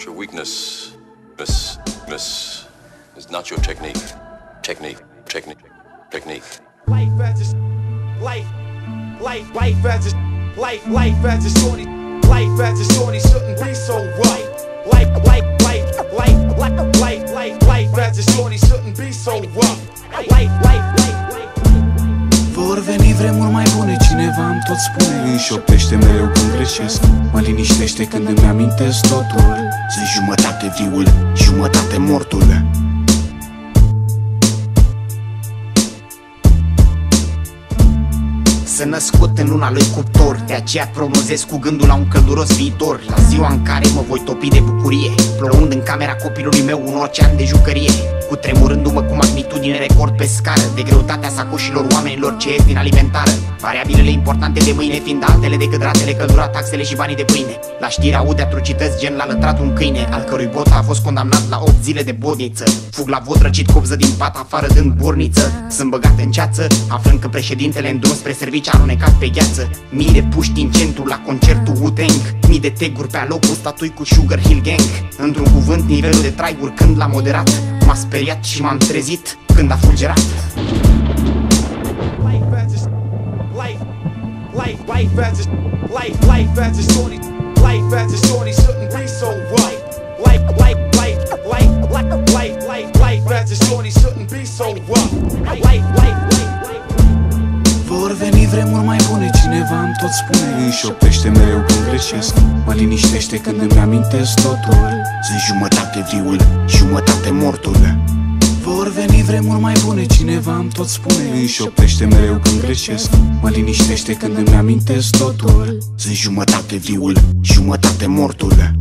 Your weakness is not your technique. Technique. Life as a shorty. Life as a shorty shouldn't be so rough. Life as a shorty shouldn't be so rough. Vor veni vremuri mai bune, cineva îmi tot spune. Îmi șoptește mereu când greșesc, mă liniștește când îmi amintesc totul. Sunt jumătate viul, jumătate mortul. Sunt născut în luna lui cuptor, de aceea prognozez cu gândul la un călduros viitor. La ziua în care mă voi topi de bucurie, plouând în camera copilului meu un ocean de jucărie, cutremurându-mă cu magnitudine record pe scară, de greutatea sacoșilor oamenilor ce ies din alimentară. Variabilele importante de mâine fiind altele decât ratele, căldura, taxele și banii de pâine. La știri aude atrocități gen l-a lătrat un câine, al cărui bota a fost condamnat la 8 zile de bodniță. Fug la vot răcit, copză din pat afară dând burniță. Sunt băgat în ceață, aflând că președintele în drum spre servici a alunecat pe gheață. Mii de puști în centru la concertul Wu-Tang, mii de teguri pe alocul statui cu Sugar Hill Gang. Într-un cuvânt, nivelul de trai urcând la moderat, m-a speriat și m-am trezit când a fulgerat. Life as a shorty shouldn't be so rough. Life as a shorty shouldn't be so rough. Vor veni vremuri mai bune, cineva îmi tot spune. Îmi șoptește mereu când greșesc, mă liniștește când îmi amintesc totul. Sunt jumătate viul, jumătate mortul. Vor veni vremuri mai bune, cineva îmi tot spune. Îmi șoptește mereu când greșesc, mă liniștește când îmi amintesc totul. Sunt jumătate viul, jumătate mortul.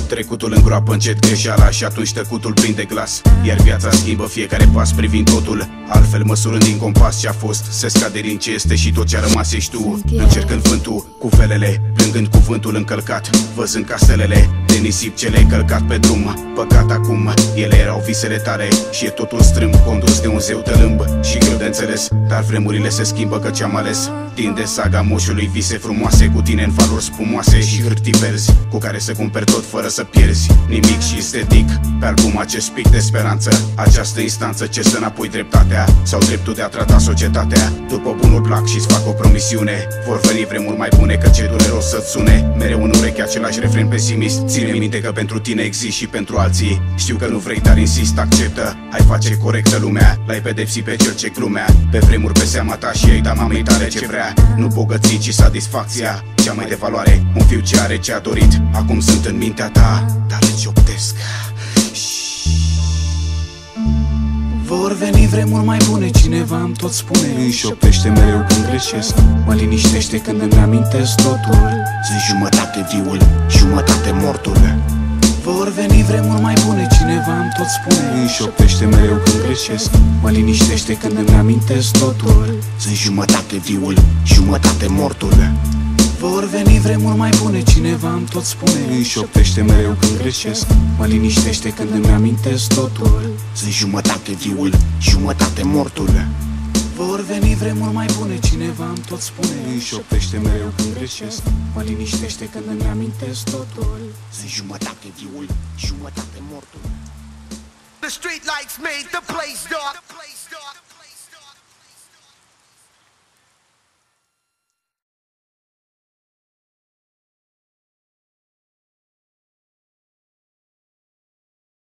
Trecutul îngroapă încet greșeala și atunci tăcutul prinde glas. Iar viața schimbă fiecare pas privind totul, altfel măsurând din compas ce-a fost. Se scade din ce este și tot ce-a rămas ești tu. Încercând vântul cu felele, plângând cuvântul încălcat, văzând castelele de nisip ce le-ai călcat pe drum. Păcat acum, ele erau visele tale și e totul strâmb, condus de un zeu tălâmb și greu de înțeles. Dar vremurile se schimbă căci am ales. Tinde saga moșului, vise frumoase cu tine în valori spumoase și hârtii verzi cu care să cumperi tot fără să pierzi nimic și estetic. Pe album acest pic de speranță, această instanță ce stă înapoi dreptatea sau dreptul de a trata societatea după bunul plac și-ți fac o promisiune. Vor veni vremuri mai bune, că ce dureros să-ți sune mereu în ureche același refren pesimist. Ține minte că pentru tine exist și pentru alții. Știu că nu vrei, dar insist, acceptă. Ai face corectă lumea, l-ai pedepsi pe cel ce glumea pe vremuri pe seama ta și ai da mamei tale ce vrea. Nu bogății, ci satisfacția cea mai de valoare. Un fiu ce are ce a dorit, acum sunt în mintea ta, dar îți cioptesc. Vor veni vremuri mai bune, cineva îmi tot spune. Îmi șoptește mereu când greșesc, mă liniștește când îmi amintesc totul. Sunt jumătate viul, jumătate mortul. Vor veni vremuri mai bune, cineva îmi tot spune. Îmi șoptește mereu când greșesc, mă liniștește când îmi amintesc totul. Sunt jumătate viul, jumătate mortul. Vor veni vremuri mai bune, cineva îmi tot spune. Îmi șoptește mereu când greșesc, mă liniștește când îmi amintesc totul. Sunt jumătate viul, jumătate mortul. Vor veni vremuri mai bune, cineva îmi tot spune. Îmi șoptește mereu când greșesc, mă liniștește când îmi amintesc totul. Sunt jumătate viul, jumătate mortul. The street lights made the place dark.